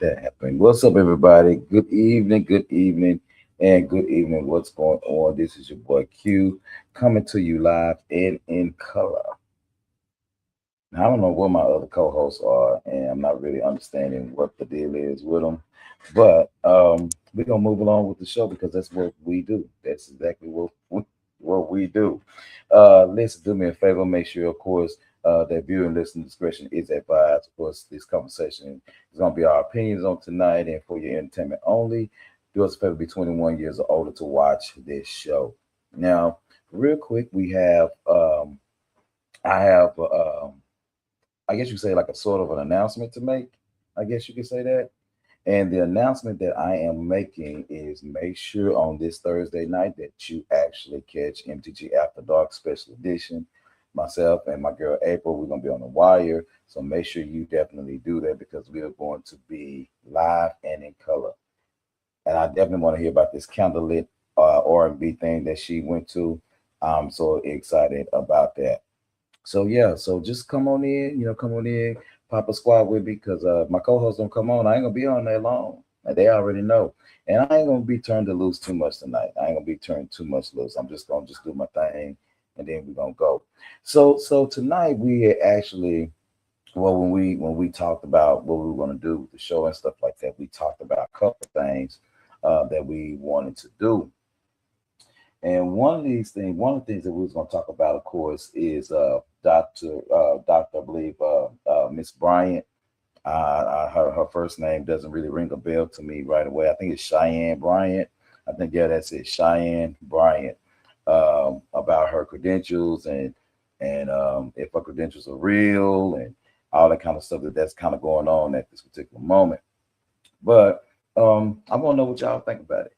that happened. What's up, everybody? Good evening, and good evening. What's going on? This is your boy Q coming to you live and in color. Now, I don't know what my other co-hosts are, and I'm not really understanding what the deal is with them. But we're gonna move along with the show because that's what we do. That's exactly what we do. Listen, do me a favor. Make sure, of course, that viewer and listening discretion is advised. Of course, this conversation is gonna be our opinions on tonight, and for your entertainment only. Do us a favor, be 21 years or older to watch this show. Now, real quick, we have I have I guess you say like a sort of an announcement to make. I guess you could say that. And the announcement that I am making is make sure on this Thursday night that you actually catch MTG After Dark Special Edition. Myself and my girl April, we're gonna be on the wire. So make sure you definitely do that because we are going to be live and in color. And I definitely want to hear about this candlelit R&B thing that she went to. I'm so excited about that. So yeah, so just come on in, come on in, pop a squad with me because my co-hosts don't come on. I ain't gonna be on that long. And they already know. And I ain't gonna be turned to loose too much tonight. I ain't gonna be turned too much loose. I'm just gonna just do my thing and then we're gonna go. So tonight we had actually when we talked about what we were gonna do with the show and stuff like that, we talked about a couple of things that we wanted to do. And one of the things that we was going to talk about, of course, is Doctor, I believe, Miss Bryant. Her first name doesn't really ring a bell to me right away. I think it's Cheyenne Bryant. I think yeah, that's it, Cheyenne Bryant. About her credentials and if her credentials are real and all that kind of stuff that's kind of going on at this particular moment. But I want to know what y'all think about it.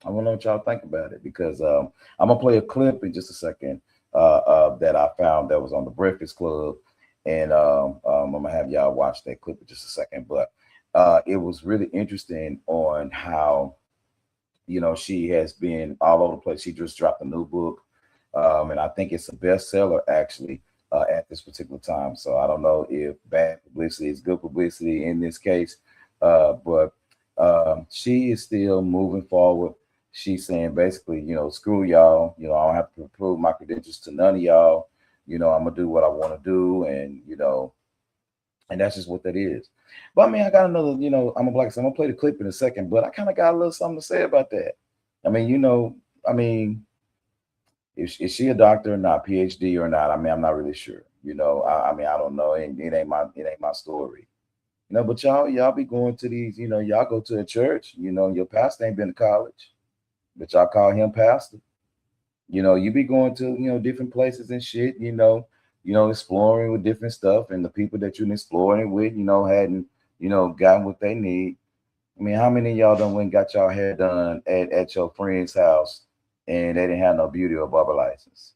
I want to know what y'all think about it because I'm gonna play a clip in just a second that I found that was on the Breakfast Club, and I'm gonna have y'all watch that clip in just a second. But it was really interesting on how she has been all over the place. She just dropped a new book, and I think it's a bestseller actually at this particular time. So I don't know if bad publicity is good publicity in this case, but she is still moving forward. She's saying basically, screw y'all. I don't have to prove my credentials to none of y'all. I'm gonna do what I want to do, and that's just what that is. But I mean, I got another, I'm a black, so I'm gonna play the clip in a second, but I kind of got a little something to say about that. I mean, I mean, is she a doctor or not, PhD or not? I mean, I'm not really sure. I mean, I don't know. It ain't my story. But y'all be going to these, y'all go to a church, your pastor ain't been to college, but y'all call him pastor. You be going to, different places and shit, exploring with different stuff and the people that you're exploring with, hadn't, gotten what they need. I mean, how many of y'all done went and got y'all hair done at your friend's house and they didn't have no beauty or barber license?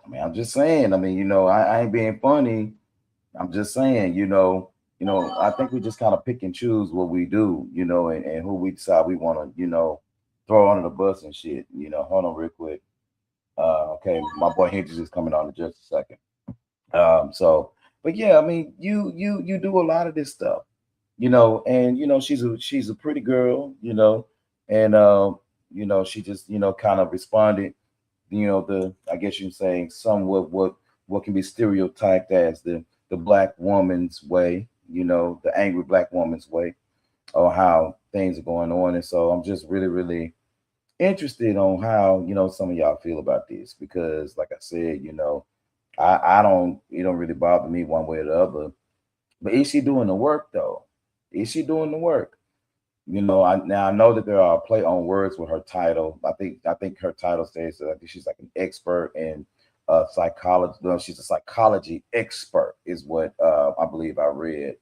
I mean, I'm just saying, I mean, I ain't being funny. I'm just saying, I think we just kind of pick and choose what we do, and who we decide we want to, throw under the bus and shit. Hold on real quick. Okay, my boy Hinges is coming on in just a second. But yeah, I mean, you do a lot of this stuff, and she's a pretty girl, and she just kind of responded, the I guess you're saying somewhat what can be stereotyped as the black woman's way, the angry black woman's way, or how things are going on. And so I'm just really, really interested on how, some of y'all feel about this because like I said, I don't it don't really bother me one way or the other. But is she doing the work though? Is she doing the work? I know that there are play on words with her title. I think her title says that I think she's like an expert in psychology. No, she's a psychology expert, is what I believe I read.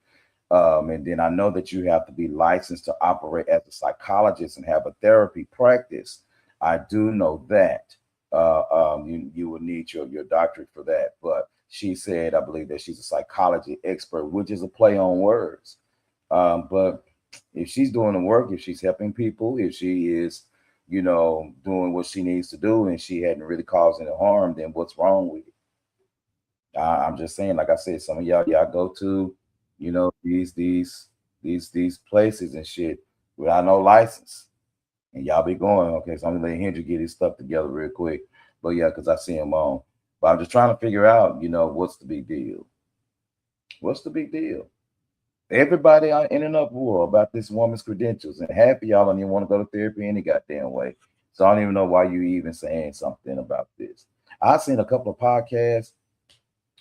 And then I know that you have to be licensed to operate as a psychologist and have a therapy practice. I do know that. You will need your doctorate for that. But she said, I believe that she's a psychology expert, which is a play on words. But if she's doing the work, if she's helping people, if she is, doing what she needs to do and she hadn't really caused any harm, then what's wrong with it? I'm just saying, like I said, some of y'all go to You know, these places and shit without no license. And y'all be going, okay, so I'm gonna let Hendry get his stuff together real quick. But yeah, because I see him on. But I'm just trying to figure out, what's the big deal? What's the big deal? Everybody out in an uproar about this woman's credentials, and half of y'all don't even want to go to therapy any goddamn way. So I don't even know why you even saying something about this. I've seen a couple of podcasts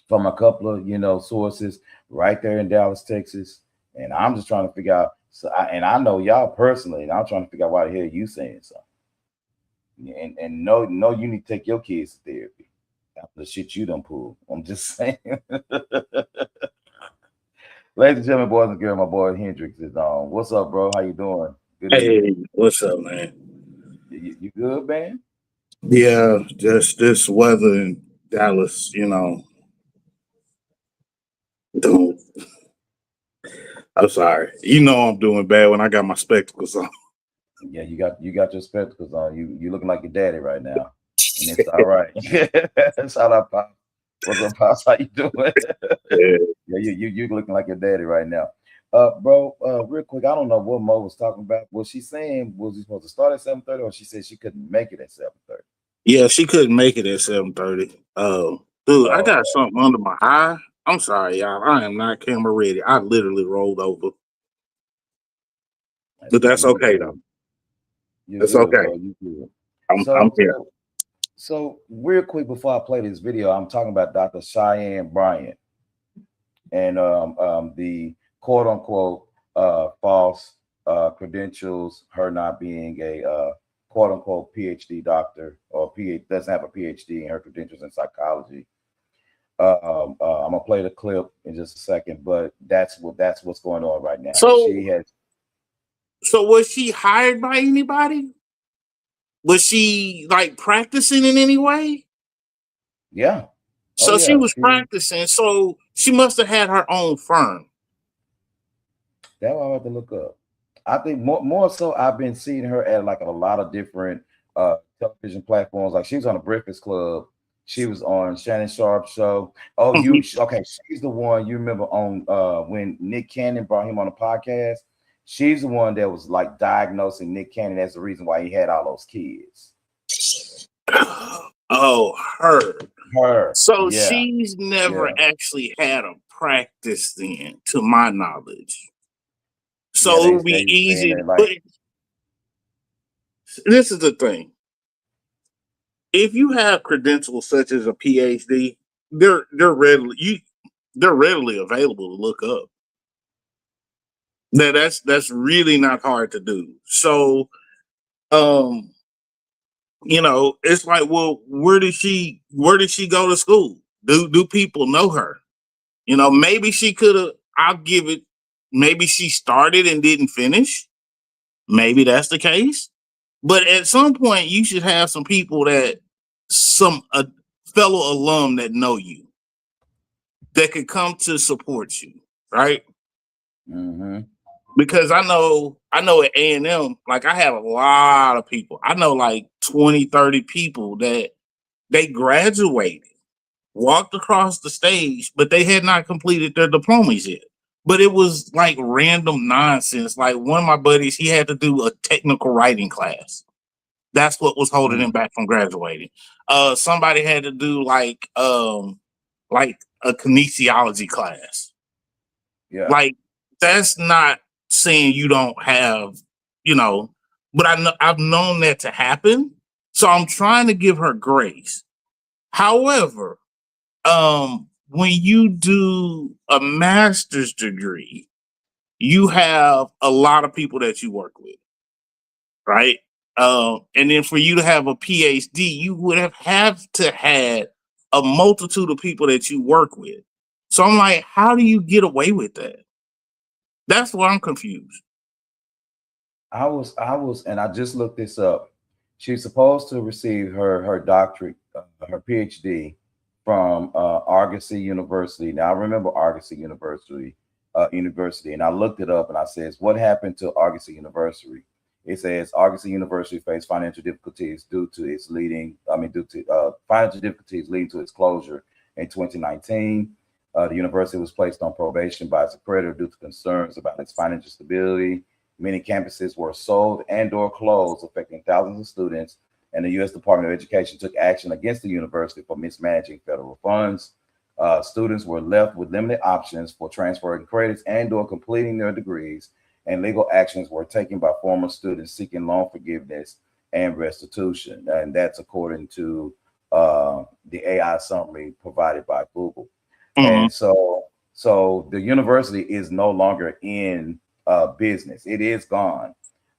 from a couple of sources right there in Dallas, Texas, and I'm just trying to figure out. So I know y'all personally, and I'm trying to figure out why the hell you saying something. And no, you need to take your kids to therapy after the shit you done pulled. I'm just saying. Ladies and gentlemen, boys and girls, my boy Hendrix is on. What's up, bro? How you doing? Good evening. Hey, what's up, man? You good, man? Yeah, just this weather in Dallas, don't. I'm sorry. I'm doing bad when I got my spectacles on. Yeah, you got your spectacles on. You looking like your daddy right now, and it's all right. Shout out, Pop. What's up, Pops? How you doing? Yeah. Yeah, you looking like your daddy right now. Bro, real quick, I don't know what Mo was talking about. Was she saying was he supposed to start at 7:30, or she said she couldn't make it at 7:30? Yeah, she couldn't make it at 7:30. Dude, I Oh, got something under my eye. I'm sorry, y'all. I am not camera ready. I literally rolled over. But that's you okay though. good. You It's good, okay. bro. You good. I'm So here. so so real quick before I play this video, I'm talking about Dr. Cheyenne Bryant and the quote unquote false credentials, her not being a quote unquote PhD doctor or doesn't have a PhD in her credentials in psychology. I'm gonna play the clip in just a second, but that's what's going on right now. She So has, so was she hired by anybody? Was she like practicing in any way? yeah, oh So she yeah, was practicing. So she must have had her own firm. that's what I have to look up. I think more so I've been seeing her at like a lot of different television platforms. Like she was on the Breakfast Club. She was on Shannon Sharp's show. Oh, okay? She's the one you remember on when Nick Cannon brought him on the podcast. She's the one that was like diagnosing Nick Cannon as the reason why he had all those kids. Oh, her. Her, So yeah, she's never yeah, actually had a practice then, to my knowledge. yeah. So it They would be they saying easy. that like, But this is the thing. If you have credentials such as a PhD, they're readily available to look up. That's really not hard to do. So um it's like, well, where did she go to school? Do people know her? Maybe she could have. I'll give it. Maybe she started and didn't finish. Maybe that's the case. But at some point, you should have some people that some a fellow alum that know you that could come to support you, right? mm-hmm, Because I know at A&M, like I have a lot of people. I know like 20, 30 people that they graduated, walked across the stage, but they had not completed their diplomas yet. But it was like random nonsense. Like one of my buddies, he had to do a technical writing class. That's what was holding him back from graduating. Somebody had to do like a kinesiology class. yeah. Like that's not saying you don't have, you know, but I've known that to happen. So I'm trying to give her grace. However, when you do a master's degree, you have a lot of people that you work with, right? And then for you to have a PhD, you would have to had a multitude of people that you work with. So I'm like, how do you get away with that? That's why I'm confused. And I just looked this up. She's supposed to receive her doctorate, her PhD from Argosy University. Now I remember Argosy University, and I looked it up and I says, what happened to Argosy University? It says Argosy University faced financial difficulties due to financial difficulties leading to its closure in 2019. The university was placed on probation by its accreditor due to concerns about its financial stability. Many campuses were sold and/or closed, affecting thousands of students. And the U.S. Department of Education took action against the university for mismanaging federal funds. Students were left with limited options for transferring credits and/or completing their degrees, and legal actions were taken by former students seeking loan forgiveness and restitution. And that's according to the AI summary provided by Google. Mhm. And so the university is no longer in business. It is gone.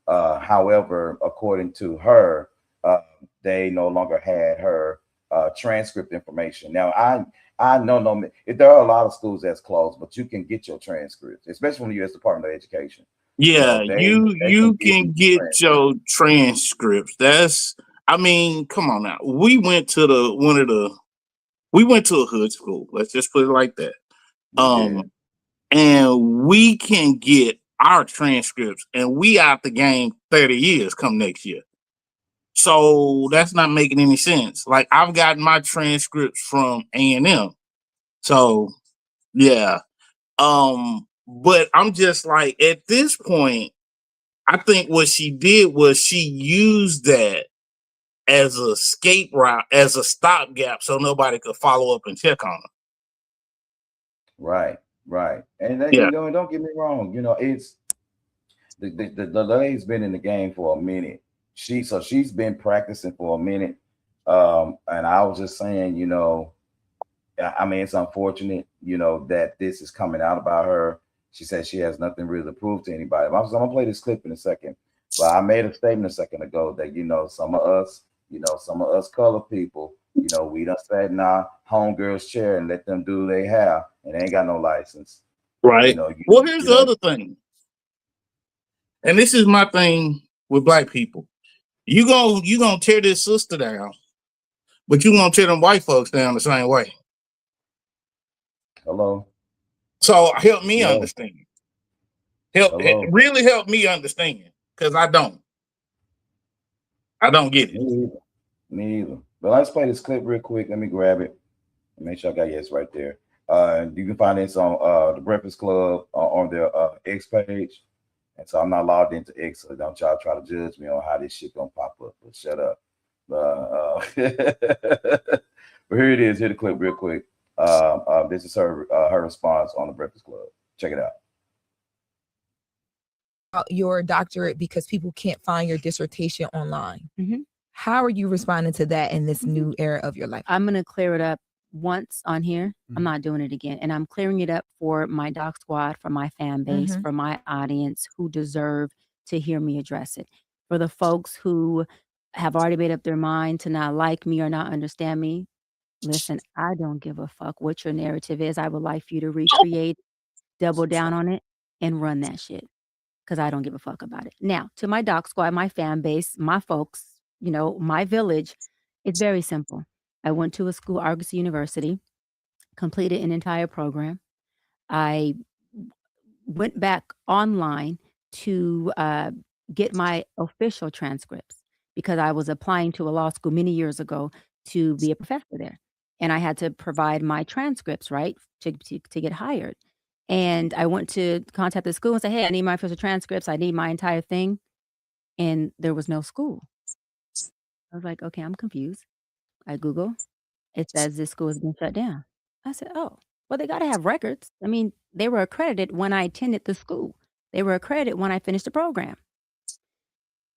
However, according to her, uh, they no longer had her transcript information. Now, I know no if there are a lot of schools that's closed, but you can get your transcripts, especially from the U.S. Department of Education. You Yeah, know, they can you give can you the get transcript. your transcripts. That's I mean, come on now. We went to a hood school. Let's just put it like that. We Um, did. and we can get our transcripts, and we out the game 30 years come next year. So that's not making any sense. Like I've gotten my transcripts from A&M. So yeah. But I'm just like at this point, I think what she did was she used that as a escape route, as a stopgap, so nobody could follow up and check on her. Right, right. And then, Yeah, don't get me wrong. It's the lady's been in the game for a minute. She's been practicing for a minute. And I was just saying, I mean, it's unfortunate, that this is coming out about her. She says she has nothing really to prove to anybody. I'm gonna play this clip in a second. But I made a statement a second ago that some of us colored people, we done sat in our homegirl's chair and let them do they have, and they ain't got no license. You right. know, you Well, here's you the know, other thing, and this is my thing with black people. You gonna tear this sister down, but you gonna tear them white folks down the same way. hello, So help me hello, understand. hello. Really help me understand, because I don't get Me it. either. Me either. But let's play this clip real quick. Let me grab it. Make sure I got yes right there. You can find this on the Breakfast Club on their X page. And so I'm not logged into X, so don't y'all try to judge me on how this shit gonna pop up. But shut up. But here it is. Here the clip real quick. This is her response on the Breakfast Club. Check it out. Your doctorate because people can't find your dissertation online. How are you responding to that in this new era of your life? I'm going to clear it up once on here. I'm not doing it again. And I'm clearing it up for my doc squad, for my fan base, for my audience who deserve to hear me address it. For the folks who have already made up their mind to not like me or not understand me, listen, I don't give a fuck what your narrative is. I would like for you to recreate, double down on it, and run that shit because I don't give a fuck about it. Now, to my doc squad, my fan base, my folks, my village, it's very simple. I went to a school, Argos University, completed an entire program. I went back online to get my official transcripts because I was applying to a law school many years ago to be a professor there. And I had to provide my transcripts, right, to get hired. And I went to contact the school and say, hey, I need my official transcripts. I need my entire thing. And there was no school. I was like, okay, I'm confused. I Google, it says this school has been shut down. I said, oh, well, they got to have records. I mean, they were accredited when I attended the school. They were accredited when I finished the program.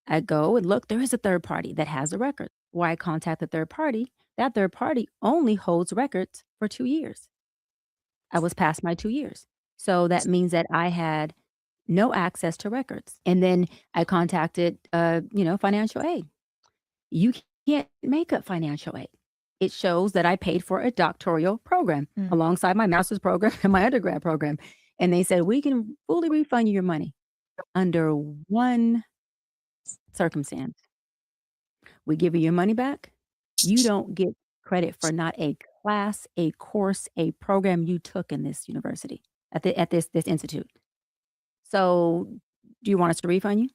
I go and look, there is a third party that has the record. Why I contact the third party, that third party only holds records for 2 years. I was past my 2 years. So that means that I had no access to records. And then I contacted, financial aid. You can't make up financial aid. It shows that I paid for a doctoral program alongside my master's program and my undergrad program. And they said, we can fully refund you your money under one circumstance. We give you your money back. You don't get credit for not a class, a course, a program you took in this university, at this institute. So do you want us to refund you?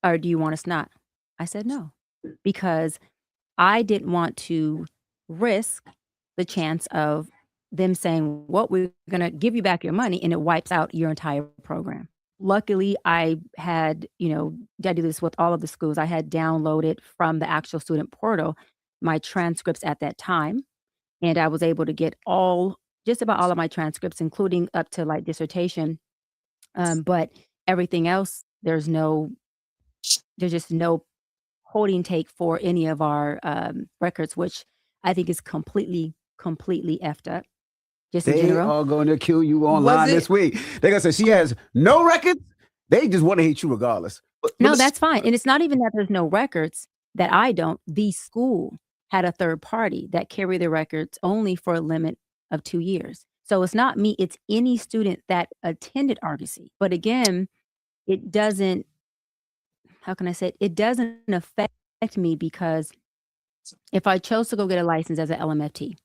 Or do you want us not? I said no, because I didn't want to risk the chance of them saying, "What, we're gonna give you back your money," and it wipes out your entire program. Luckily, I had, I do this with all of the schools. I had downloaded from the actual student portal my transcripts at that time, and I was able to get just about all of my transcripts, including up to like dissertation. But everything else, there's just no holding take for any of our records, which I think is completely effed up. Just in They general. are going to kill you online this week. They're going to say she has no records. They just want to hate you regardless. No, that's fine. And it's not even that there's no records that I don't. The school had a third party that carried the records only for a limit of 2 years. So it's not me, it's any student that attended Argosy. But again, it doesn't, how can I say it? It doesn't affect me because if I chose to go get a license as an LMFT,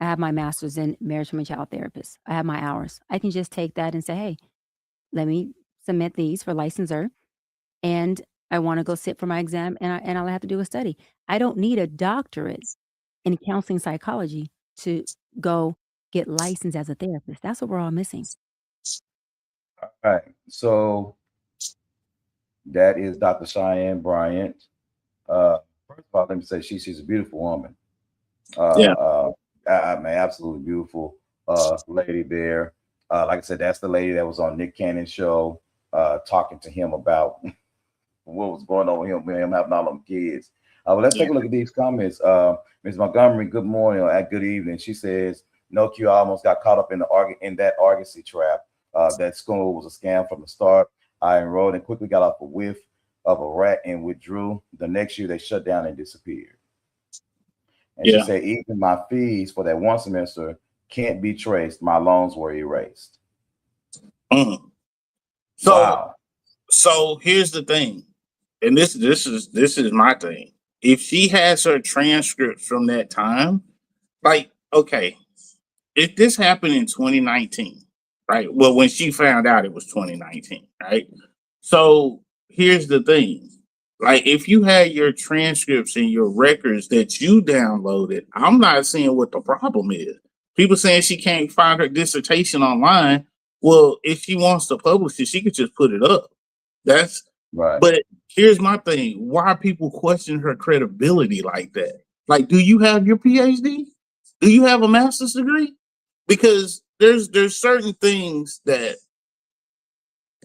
I have my master's in marriage and child therapist. I have my hours. I can just take that and say, hey, let me submit these for licensure. And I want to go sit for my exam and all I have to do is study. I don't need a doctorate in counseling psychology to go get licensed as a therapist. That's what we're all missing. All right. So that is Dr. Cheyenne Bryant. First of all, let me say she's a beautiful woman. I mean, absolutely beautiful lady there. Like I said, that's the lady that was on Nick Cannon's show talking to him about what was going on with him having all them kids. Well, let's take a look at these comments. Ms. Montgomery, good morning or good evening. She says, "No, Q, I almost got caught up in that Argosy trap. That school was a scam from the start. I enrolled and quickly got off a whiff of a rat and withdrew. The next year, they shut down and disappeared." And she said, "Even my fees for that one semester can't be traced. My loans were erased." So here's the thing, and this is my thing. If she has her transcripts from that time, like, okay, if this happened in 2019, right? Well, when she found out it was 2019, right? So here's the thing. Like, if you had your transcripts and your records that you downloaded, I'm not seeing what the problem is. People saying she can't find her dissertation online. Well, if she wants to publish it, she could just put it up. That's right. But here's my thing. Why are people questioning her credibility like that? Like, do you have your PhD? Do you have a master's degree? Because there's certain things that,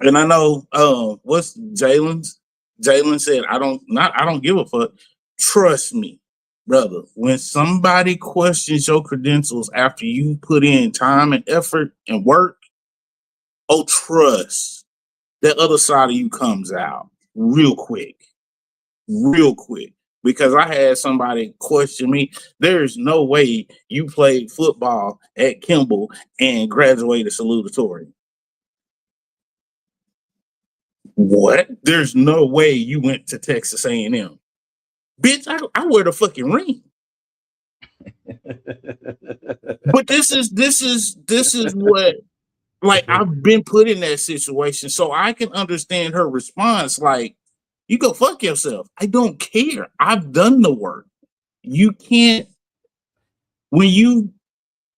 and I know what's Jalen's? Jalen said, I don't give a fuck. Trust me, brother. When somebody questions your credentials after you put in time and effort and work, trust. That other side of you comes out real quick. Because I had somebody question me. There's no way you played football at Kimball and graduated salutatorian. What? There's no way you went to Texas A&M. Bitch, I wear the fucking ring. But this is what, like, I've been put in that situation, so I can understand her response. Like, you go fuck yourself. I don't care. I've done the work. You can't, when you,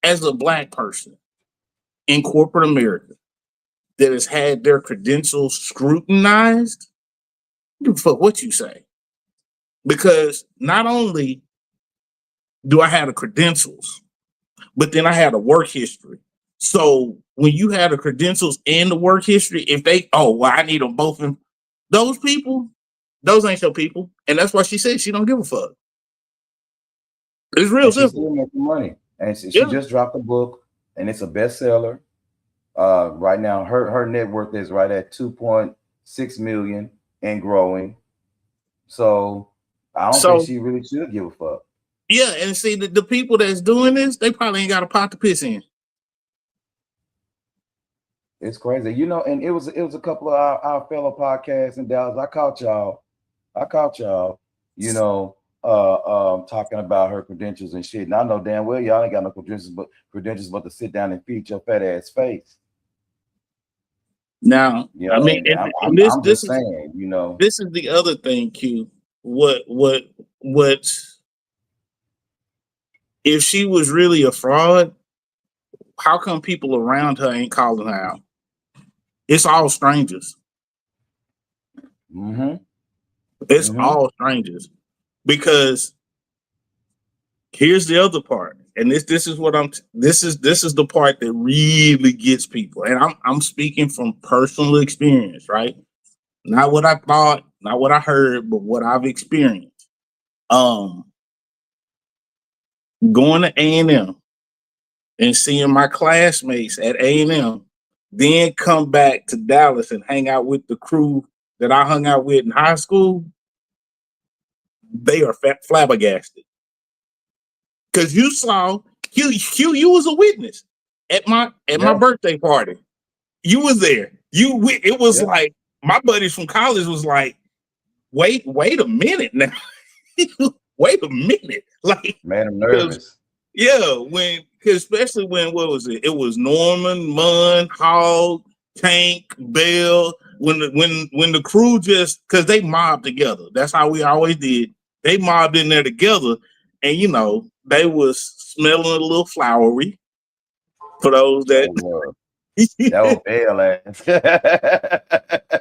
as a Black person in corporate America that has had their credentials scrutinized, give a fuck what you say. Because not only do I have the credentials, but then I had a work history. So when you have the credentials and the work history, if they, I need them both. Those people, those ain't your people. And that's why she said she don't give a fuck. It's real simple. She's still making money. And she just dropped a book and it's a bestseller. Right now, her net worth is right at 2.6 million and growing. So I don't think she really should give a fuck. Yeah, and see, the people that's doing this, they probably ain't got a pot to piss in. It's crazy, and it was a couple of our fellow podcasts in Dallas. I caught y'all, talking about her credentials and shit. And I know damn well y'all ain't got no credentials but to sit down and feed your fat ass face. Now, I mean, I'm just saying, this is the other thing, Q. What if she was really a fraud, how come people around her ain't calling her out? It's all strangers. It's all strangers. Because here's the other part, and this is what this is the part that really gets people, and I'm speaking from personal experience, right? Not what I thought, not what I heard, but what I've experienced. Going to A&M and seeing my classmates at A&M, then come back to Dallas and hang out with the crew that I hung out with in high school, they are flabbergasted. Because you saw, you was a witness at my birthday party. You was there. It was like, my buddies from college was like, wait a minute now. Wait a minute. Like, man, I'm nervous. Yeah, especially when, what was it? It was Norman, Munn, Hogg, Tank, Bell. When the crew just, because they mobbed together. That's how we always did. They mobbed in there together, and they was smelling a little flowery. For those that was Bell ass.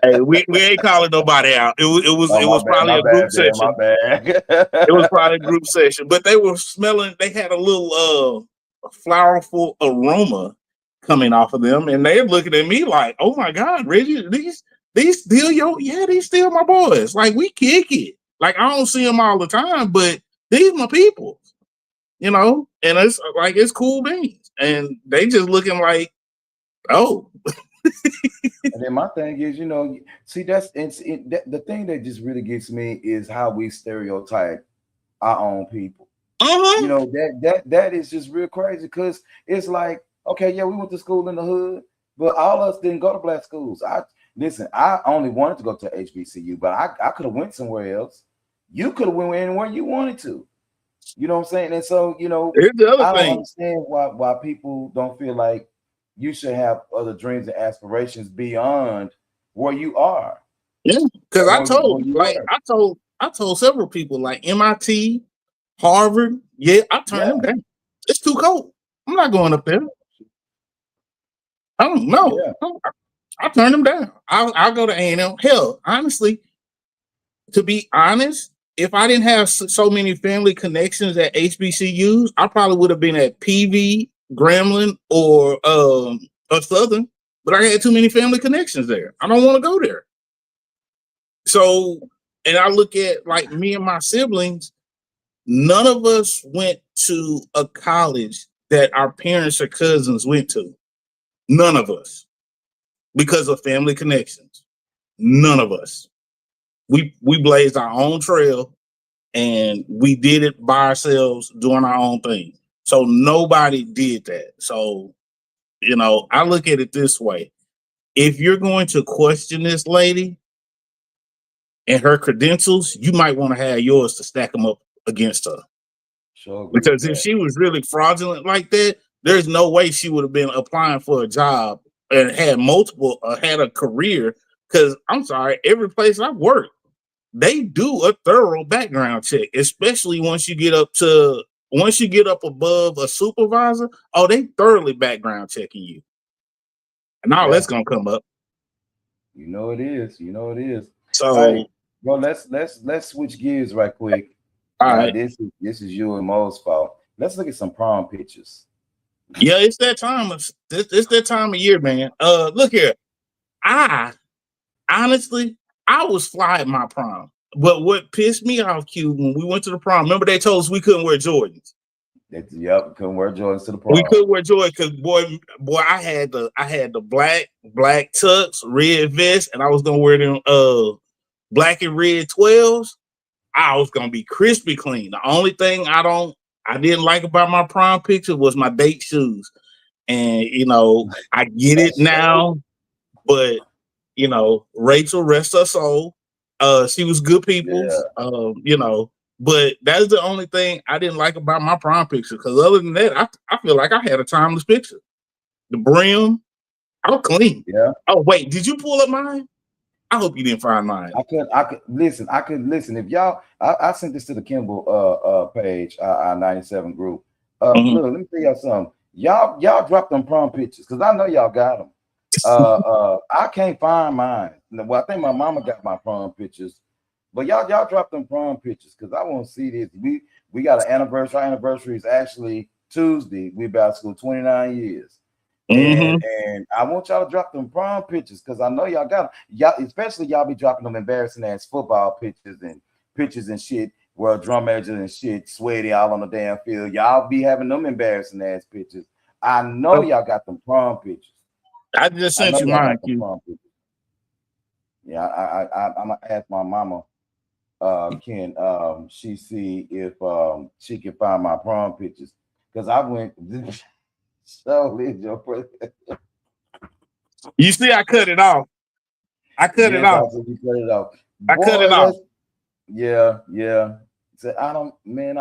Hey, we ain't calling nobody out. It was probably a group session. My bad. It was probably a group session, but they were smelling. They had a little flowerful aroma coming off of them, and they're looking at me like, "Oh my God, Reggie, these still these still my boys. Like, we kick it. Like, I don't see them all the time, but these my people, and it's like, it's cool beans, and they just looking like, oh." And then my thing is, see, the thing that just really gets me is how we stereotype our own people. That is just real crazy, because it's like, okay, yeah, we went to school in the hood, but all of us didn't go to black schools. I only wanted to go to HBCU, but I could have went somewhere else. You could have went anywhere you wanted to. You know what I'm saying? And so, I don't understand why people don't feel like you should have other dreams and aspirations beyond where you are. Yeah, because I told several people, like MIT, Harvard. Yeah, I turned them down. It's too cold. I'm not going up there. I don't know. Yeah. I turned them down. I'll go to A&M. Hell, honestly, to be honest, if I didn't have so many family connections at HBCUs, I probably would have been at PV, Grambling, or Southern, but I had too many family connections there. I don't want to go there. So, and I look at, like, me and my siblings, none of us went to a college that our parents or cousins went to. None of us. Because of family connections. None of us. We blazed our own trail, and we did it by ourselves, doing our own thing. So nobody did that. So, I look at it this way. If you're going to question this lady and her credentials, you might want to have yours to stack them up against her. Sure. Because if she was really fraudulent like that, there's no way she would have been applying for a job and had a career. Because I'm sorry, every place I've worked, they do a thorough background check, especially once you get up above a supervisor. Oh, they thoroughly background checking you. And all that's gonna come up. It is. So, right, well, let's switch gears right quick. All right. This is you and Mo's fault. Let's look at some prom pictures. Yeah, it's that time of year, man. Look here. Honestly, I was fly at my prom. But what pissed me off, Q, when we went to the prom, remember they told us we couldn't wear Jordans. Couldn't wear Jordans to the prom. We couldn't wear Jordans because boy, I had the black tux, red vest, and I was gonna wear them black and red 12s. I was gonna be crispy clean. The only thing I didn't like about my prom picture was my date shoes. And I get it now, but Rachel, rest her soul. She was good people. But that's the only thing I didn't like about my prom picture. Because other than that, I feel like I had a timeless picture. The brim, I was clean. Yeah. Oh wait, did you pull up mine? I hope you didn't find mine. I could listen. If y'all, I sent this to the Kimball page, our 97 group. Look, let me tell y'all something. y'all drop them prom pictures because I know y'all got them. I can't find mine. Well, I think my mama got my prom pictures, but y'all drop them prom pictures because I want to see this. We got an anniversary. Our anniversary is actually Tuesday. We about school 29 years. And I want y'all to drop them prom pictures because I know y'all got them. Y'all, especially y'all be dropping them embarrassing ass football pictures and shit where drum majors and shit sweaty all on the damn field. Y'all be having them embarrassing ass pictures. I know y'all got them prom pictures. I just I sent know you y'all mine, got them Q. prom pictures. Yeah, I'm gonna ask my mama. Can she see if she can find my prom pictures? Because I went. So your You see, I cut it off. I cut it yes, I off. said you cut it off. I cut it Boy, off. yeah. Said I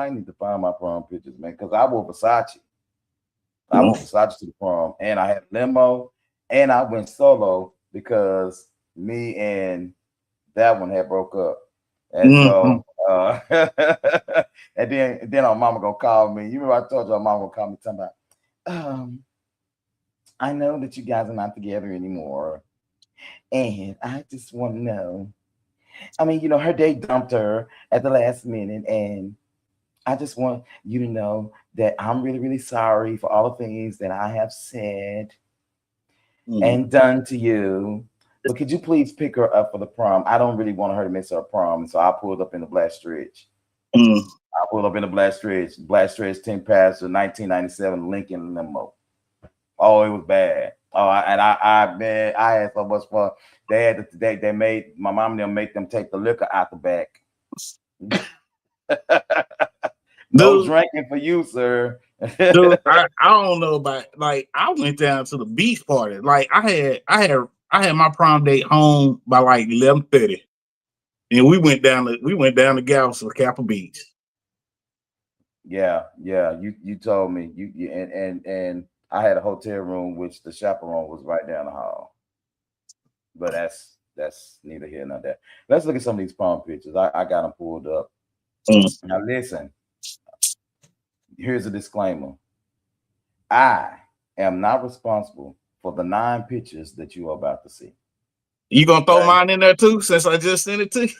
need to find my prom pictures, man, because I wore Versace. I wore Versace to the prom, and I had limo, and I went solo because me and that one had broke up, and so and then our mama gonna call me. You remember I told you our mama gonna call me talking about, I know that you guys are not together anymore, and I just want to know. I mean, her date dumped her at the last minute, and I just want you to know that I'm really, really sorry for all the things that I have said and done to you. But could you please pick her up for the prom? I don't really want her to miss her prom. And so I pulled up in the Black Stretch. I pulled up in the Black Stretch 10 Passenger 1997 Lincoln limo. Oh, it was bad. Oh, man, I had so much fun. They made my mom and them make them take the liquor out the back. No drinking for you, sir. Dude, I don't know about, like, I went down to the beach party. Like, I had my prom date home by like 11:30, and we went down to Galveston, Capitol Beach. Yeah. You told me and I had a hotel room which the chaperone was right down the hall. But that's neither here nor there. Let's look at some of these prom pictures. I got them pulled up. Now listen. Here's a disclaimer. I am not responsible for the 9 pictures that you are about to see. You gonna throw mine in there too, since I just sent it to you?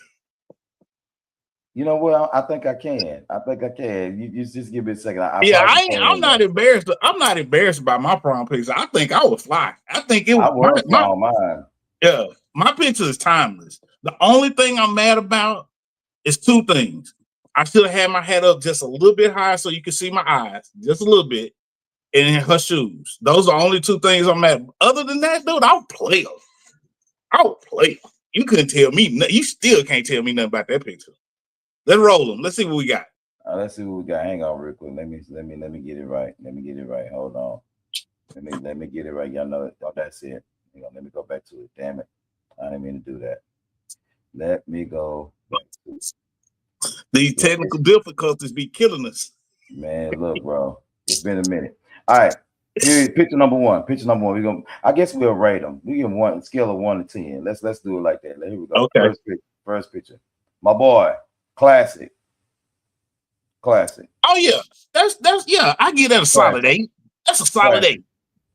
You know what? I think I can. You just give me a second. I'm not embarrassed. I'm not embarrassed by my prom picture. I think I was fly. I think it was mine. Yeah, my picture is timeless. The only thing I'm mad about is 2 things. I should have had my head up just a little bit higher so you can see my eyes, just a little bit, and her shoes. Those are the only 2 things I'm mad. Other than that, dude, I'll play them. You couldn't tell me. You still can't tell me nothing about that picture. Let's roll them. Let's see what we got. Let's see what we got. Hang on real quick. Let me get it right. Let me get it right. Hold on. Let me get it right. Y'all know it. Oh, that's it. Let me go back to it. Damn it. I didn't mean to do that. Let me go back to it. These technical difficulties be killing us. Man, look, bro. It's been a minute. All right. Here's picture number 1. I guess we'll rate them. We give one scale of 1 to 10. Let's do it like that. Here we go. Okay. First picture. My boy. Classic. Oh yeah. That's yeah. I give that a solid 8. That's a solid 8.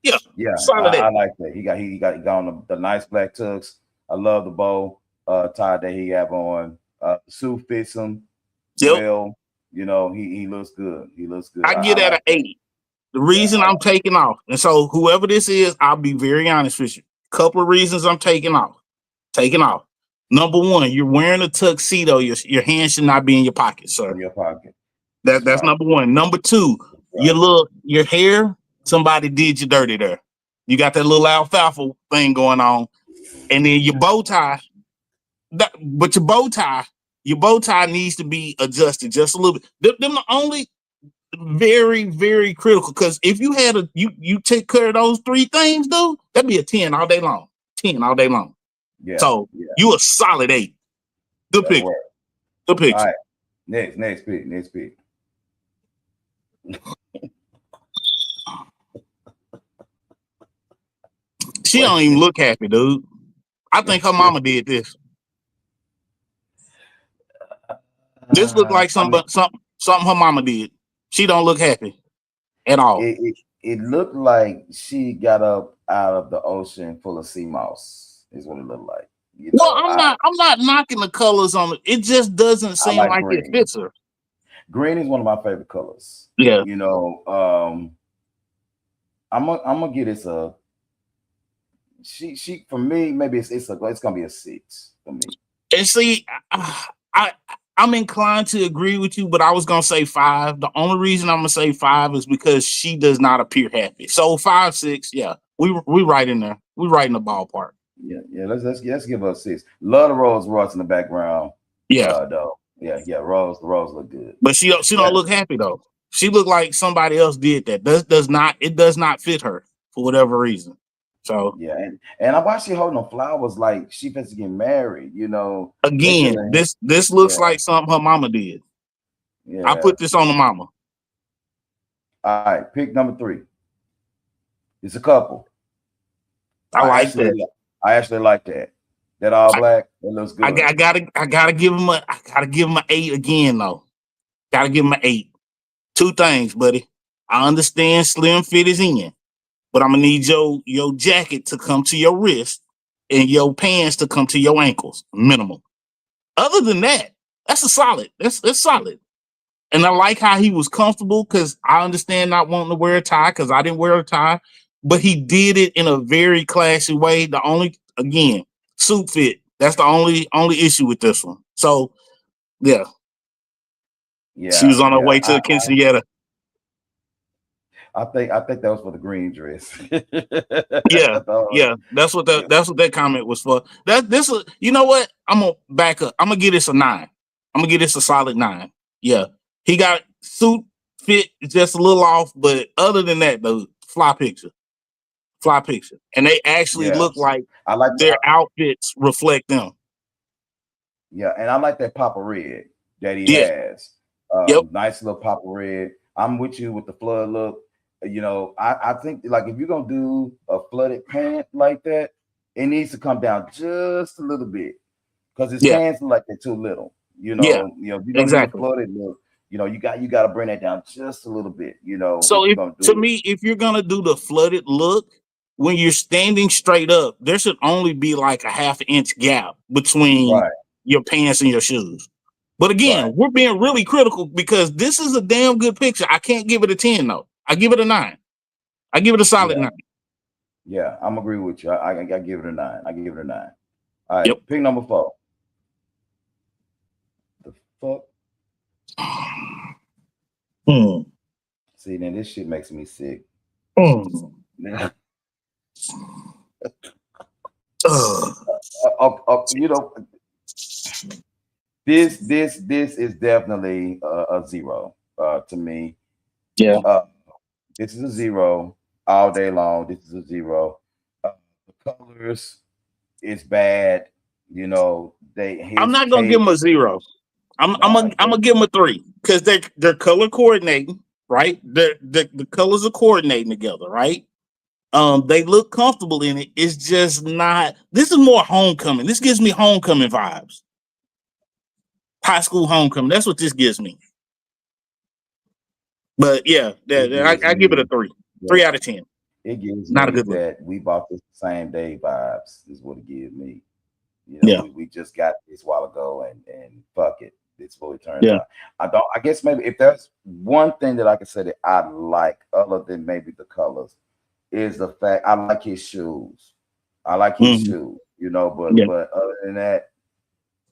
Yeah. Solid 8. I like that. He got on the nice black tux. I love the bow tie that he have on. The suit fits him well. He looks good. I give that an 8. The reason I'm taking off, and so whoever this is, I'll be very honest with you. Couple of reasons I'm taking off. Number 1, you're wearing a tuxedo. Your hand should not be in your pocket, sir. In your pocket. That's right. Number 1. Number 2, your hair, somebody did you dirty there. You got that little alfalfa thing going on. And then your bow tie. But your bow tie needs to be adjusted just a little bit. Them the only very, very critical, because if you had you take care of those 3 things, dude, that'd be a 10 all day long. 10 all day long. Yeah. So you a solid 8. Good pick. Good pick. All right. Next pick. She don't even look happy, dude. I think her mama did this. This look like something her mama did. She don't look happy at all. it looked like she got up out of the ocean full of sea moss. Is what it looked like. You Well, know, I'm not knocking the colors on it. It just doesn't I seem like like it green. fits her. Green is one of my favorite colors. Yeah. You know, I'm gonna get this a she for me maybe it's gonna be a 6 for me. And see, I I'm inclined to agree with you, but I was gonna say 5. The only reason I'm gonna say 5 is because she does not appear happy. So 5, 6, yeah, we right in there. We right in the ballpark. Yeah. Let's give her a 6. Love the Rolls Royce in the background. Yeah, Though. Yeah. Rose look good. but she Yeah, don't look happy though. She look like somebody else did that. Does not fit her for whatever reason. So yeah, and I watched she holding them flowers like she supposed to get married. You know, they should again, have. this Yeah, looks like something her mama did. I yeah. put this on the mama. All right, pick number 3. It's a couple. I I like actually, that. I actually like that. That all I, black. That looks good. I gotta give him a 8 again though. Gotta give him an 8. Two things, buddy. I understand slim fit is in, but I'm gonna need your jacket to come to your wrist and your pants to come to your ankles, minimum. Other than that, that's a solid. That's solid. And I like how he was comfortable because I understand not wanting to wear a tie because I didn't wear a tie, but he did it in a very classy way. The only again suit fit. That's the only issue with this one. So yeah, she was on her Yeah. way to the quinceañera. I think that was for the green dress. Yeah, So, yeah. yeah. That's what that comment was for. That this you know what? I'm gonna back up. I'm gonna give this a 9. I'm gonna give this a solid 9. Yeah. He got suit fit just a little off, but other than that, the fly picture. Fly picture. And they actually Yeah. look like I like their outfits reflect them. Yeah, and I like that Papa Red that he Yeah. has. Yep. Nice little Papa Red. I'm with you with the flood look. You know, I think like if you're gonna do a flooded pant like that, it needs to come down just a little bit because his Yeah. pants look like they're too little. Yeah. If you're gonna do the Exactly. flooded look, you got to bring that down just a little bit. So If you're if gonna to do it, me, if you're gonna do the flooded look, when you're standing straight up, there should only be like a ½ inch gap between right, your pants and your shoes. But right, again, we're being really critical because this is a damn good picture. I can't give it a 10 though. I give it a 9. I give it a solid yeah, 9. yeah. I'm agree with you. I give it a 9. I give it a 9. All right, Yep. pick number 4. The fuck. Mm. See, then this shit makes me sick. Mm. You know, this is definitely a 0 to me. Yeah. This is a 0 all day long. This is a 0. The colors is bad. You know, I'm his not gonna give cape. him a 0. I'm Nah, gonna give him a 3 because they're color coordinating, right? The colors are coordinating together, right? They look comfortable in it. It's just not. This is more homecoming. This gives me homecoming vibes. High school homecoming. That's what this gives me. But yeah, it gives I give it a me 3. yeah, 3 out of 10. it gives Not a me good look. that we bought this the same day vibes. Is what it gives me. Yeah. We just got this a while ago and fuck it. It's what it turns Yeah. out. I guess maybe if there's one thing that I can say that I like other than maybe the colors is the fact I like his shoes. I like his Mhm. shoes, Yeah. but other than that,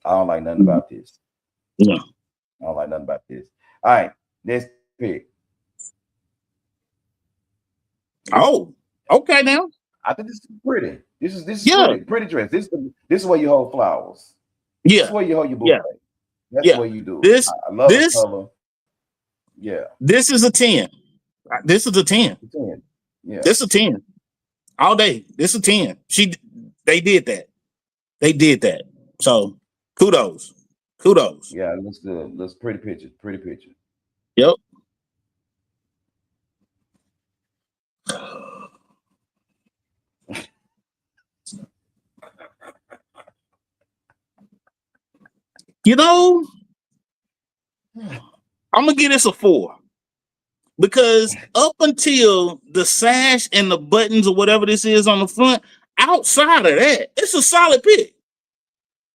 I don't like nothing Mhm. about this. Yeah. I don't like nothing about this. All right, let's pick. Oh, okay now. I think this is pretty. This is Yeah. pretty dress. This is where you hold flowers. This is Yeah. where you hold your Yeah. bouquet. That's Yeah. what you do. This I love the this color. Yeah. this is a 10. This is a 10. It's in. Yeah. This is a 10. All day. This is a 10. They did that. They did that. So kudos. Kudos. Yeah, it looks good. Looks pretty picture. Pretty picture. Yep. You know, I'm gonna give this a 4. because up until the sash and the buttons or whatever this is on the front, outside of that, it's a solid pick.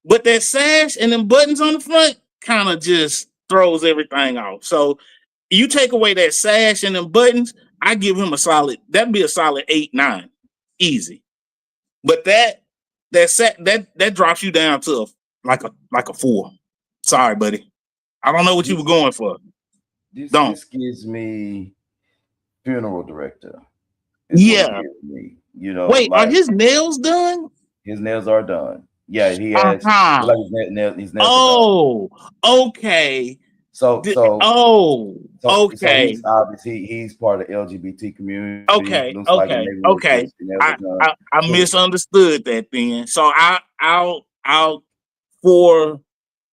But that sash and them buttons on the front kind of just throws everything off. So you take away that sash and them buttons, I give him a solid. That'd be a solid 8, 9, easy. But that drops you down to like a 4. Sorry, buddy. I don't know what you were going for. This gives me funeral director. Yeah. You know. Wait, are his nails done? His nails are done. Yeah, he has. Like his nails oh, okay. So okay. So he's obviously he's part of the LGBT community. Okay, I misunderstood that then. So I'll for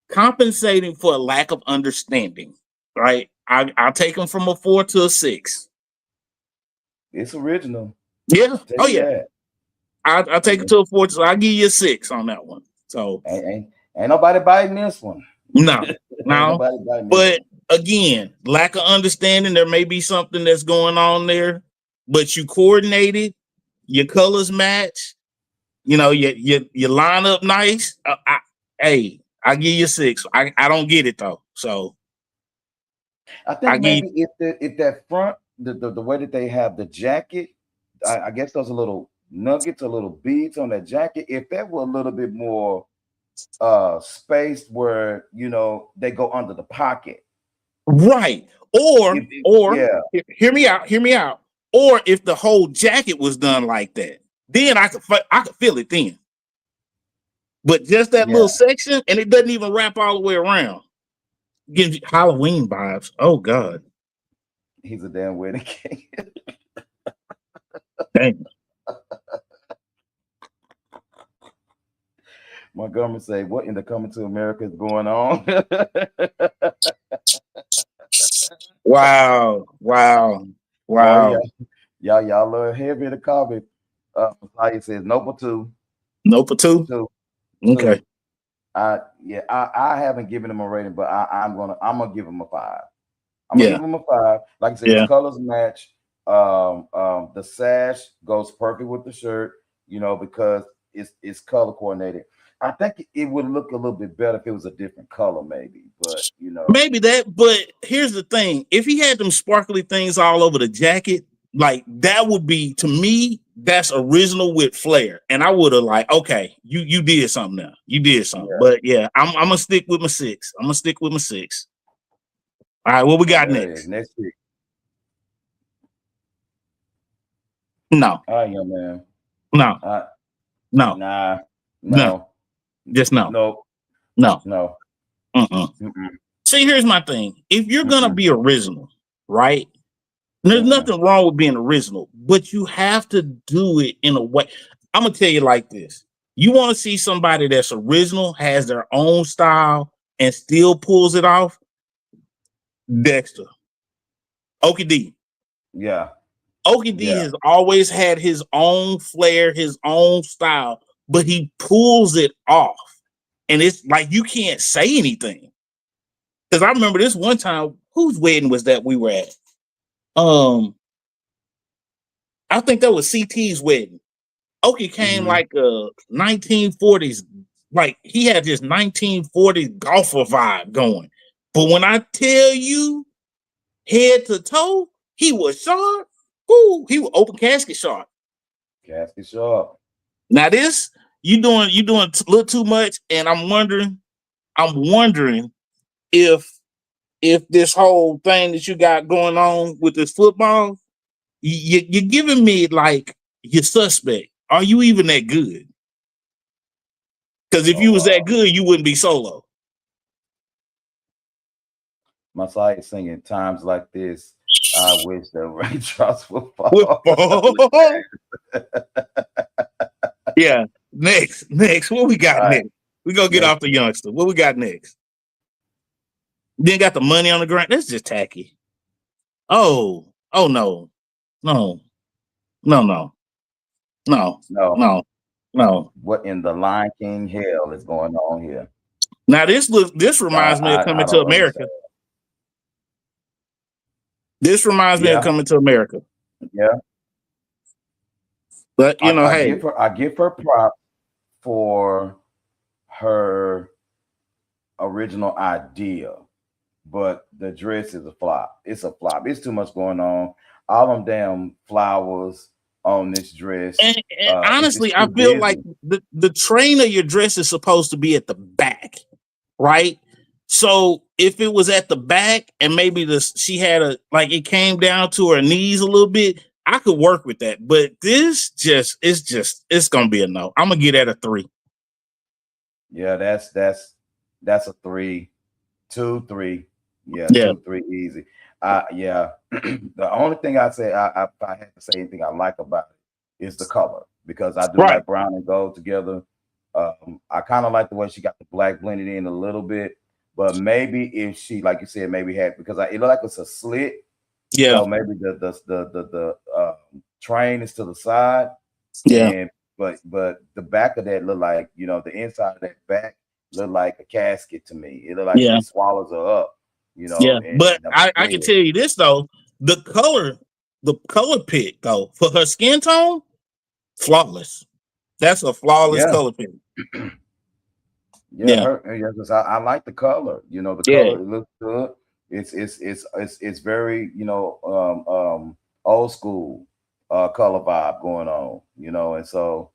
compensating for a lack of understanding, right? I'll take him from a 4 to a 6. It's original. Yeah. Oh yeah. I'll take it to a 4, so I'll give you a 6 on that one. So ain't nobody biting this one. No. But again, lack of understanding. There may be something that's going on there, but you coordinated, your colors match, you know, you line up nice. I give you a 6. I don't get it though. So I think maybe if that front, the way that they have the jacket, I guess those little nuggets or little beads on that jacket, if that were a little bit more spaced where, you know, they go under the pocket. Right. Or hear me out. Or if the whole jacket was done like that, then I could feel it then. But just that little section, and it doesn't even wrap all the way around. Gives you Halloween vibes. Oh God. He's a damn wedding king. Dang. Montgomery say, "What in the Coming to America is going on?" Wow. Y'all look heavy in the comment. Messiah says, "Nope for 2." Nope for 2. Okay. I haven't given him a rating, but I'm gonna give him a 5. I'm gonna give him a 5. Like I said, his colors match. The sash goes perfect with the shirt, you know, because it's color coordinated. I think it would look a little bit better if it was a different color, maybe, but you know, maybe that. But here's the thing: if he had them sparkly things all over the jacket, like that would be, to me, that's original with flair, and I would have like, okay, you did something now, you did something. Yeah. But yeah, I'm gonna stick with my 6. I'm gonna stick with my 6. All right, what we got next? Next week. No. All right, young man. No. No. Nah. No. Just no. No. See, here's my thing. If you're gonna be original, right? There's nothing wrong with being original, but you have to do it in a way. I'm gonna tell you like this. You want to see somebody that's original, has their own style, and still pulls it off? Dexter. Okie D. Yeah. Okie D has always had his own flair, his own style, but he pulls it off. And it's like you can't say anything. Because I remember this one time, whose wedding was that we were at? I think that was CT's wedding. Okie came like 1940s, like he had this 1940s golfer vibe going. But when I tell you, head to toe, he was sharp. Ooh, he was open casket sharp. Casket sharp. Now this, you doing a little too much, and I'm wondering if this whole thing that you got going on with this football, you're giving me like you're suspect. Are you even that good? Because if you was that good, you wouldn't be solo. My side is singing times like this. I wish the raindrops would fall. Yeah. Next. What we got next? We gonna get off the youngster. What we got next? Then got the money on the ground. That's just tacky. Oh no. What in the Lion King hell is going on here? Now this reminds me of Coming to America. This reminds me of Coming to America. Yeah. But you know, I give her props for her original idea, but the dress is a flop. It's a flop. It's too much going on. All them damn flowers on this dress. And honestly, I feel like the train of your dress is supposed to be at the back, right? So if it was at the back and maybe she had it came down to her knees a little bit, I could work with that. But this it's gonna be a no. I'm gonna get at a 3. Yeah, that's a 3, 2, 3. Yeah, 2, 3 easy. Yeah. The only thing I say, if I had to say anything I like about it is the color, because I do like brown and gold together. I kind of like the way she got the black blended in a little bit, but maybe if she, like you said, maybe had, because it looked like it's a slit. Yeah. So maybe the train is to the side. Yeah. And, but the back of that look like, the inside of that back look like a casket to me. It look like it swallows her up. Yeah, but I can tell you this though, the color pick though for her skin tone, flawless. That's a flawless color pick. I like the color. The color, it looks good. It's very old school color vibe going on. And so